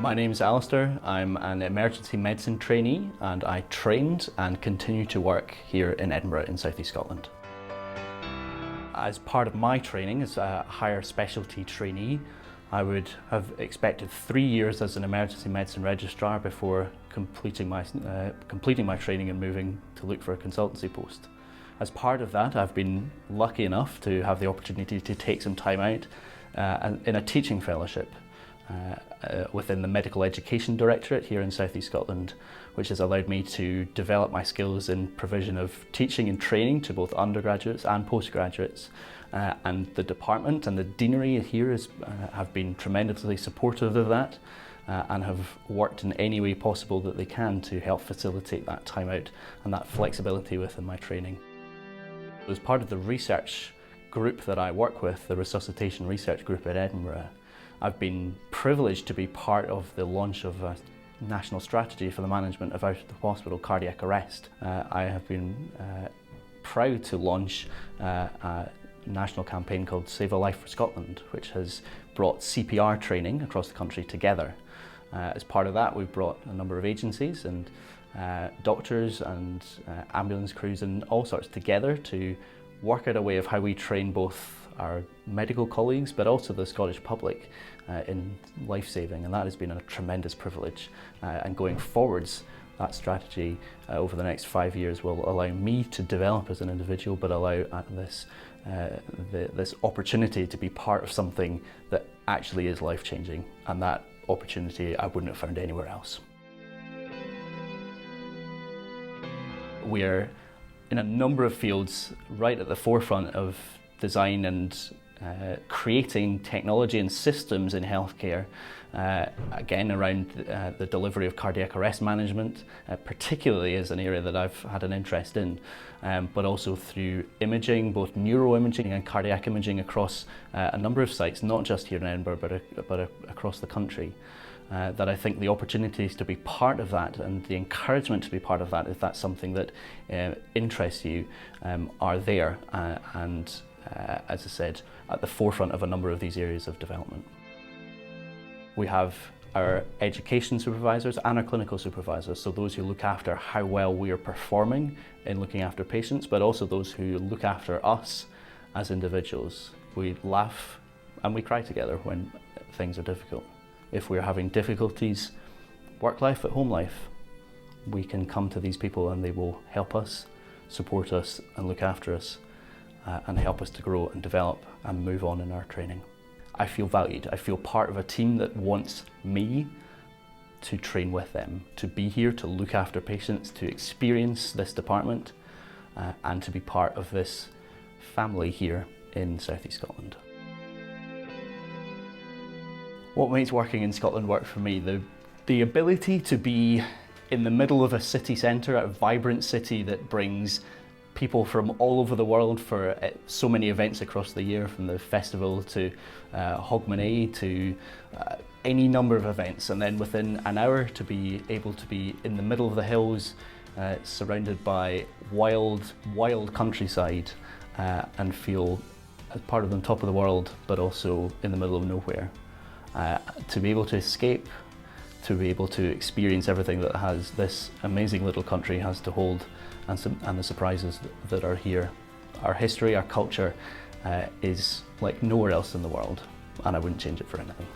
My name's Alistair. I'm an emergency medicine trainee and I trained and continue to work here in Edinburgh in South East Scotland. As part of my training as a higher specialty trainee, I would have expected 3 years as an emergency medicine registrar before completing my training and moving to look for a consultancy post. As part of that, I've been lucky enough to have the opportunity to take some time out in a teaching fellowship within the Medical Education Directorate here in South East Scotland, which has allowed me to develop my skills in provision of teaching and training to both undergraduates and postgraduates. And the department and the deanery here have been tremendously supportive of that and have worked in any way possible that they can to help facilitate that time out and that flexibility within my training. As part of the research group that I work with, the Resuscitation Research Group at Edinburgh, I've been privileged to be part of the launch of a national strategy for the management of out-of-the-hospital cardiac arrest. I have been proud to launch a national campaign called Save a Life for Scotland, which has brought CPR training across the country together. As part of that, we've brought a number of agencies and doctors and ambulance crews and all sorts together to work out a way of how we train both our medical colleagues but also the Scottish public in life-saving, and that has been a tremendous privilege. And going forwards, that strategy over the next 5 years will allow me to develop as an individual, but allow this opportunity to be part of something that actually is life-changing, and that opportunity I wouldn't have found anywhere else. We're in a number of fields right at the forefront of design and creating technology and systems in healthcare, again around the delivery of cardiac arrest management, particularly is an area that I've had an interest in, but also through imaging, both neuroimaging and cardiac imaging across a number of sites, not just here in Edinburgh but across the country. That I think the opportunities to be part of that and the encouragement to be part of that, if that's something that interests you, are there and as I said, at the forefront of a number of these areas of development. We have our education supervisors and our clinical supervisors, so those who look after how well we are performing in looking after patients, but also those who look after us as individuals. We laugh and we cry together when things are difficult. If we're having difficulties, work life at home life, we can come to these people and they will help us, support us and look after us and help us to grow and develop and move on in our training. I feel valued. I feel part of a team that wants me to train with them, to be here, to look after patients, to experience this department and to be part of this family here in South East Scotland. What makes working in Scotland work for me? The ability to be in the middle of a city centre, a vibrant city that brings people from all over the world for so many events across the year, from the festival to Hogmanay to any number of events, and then within an hour to be able to be in the middle of the hills, surrounded by wild countryside, and feel as part of the top of the world but also in the middle of nowhere. To be able to escape, to be able to experience everything that this amazing little country has to hold, and the surprises that are here. Our history, our culture is like nowhere else in the world, and I wouldn't change it for anything.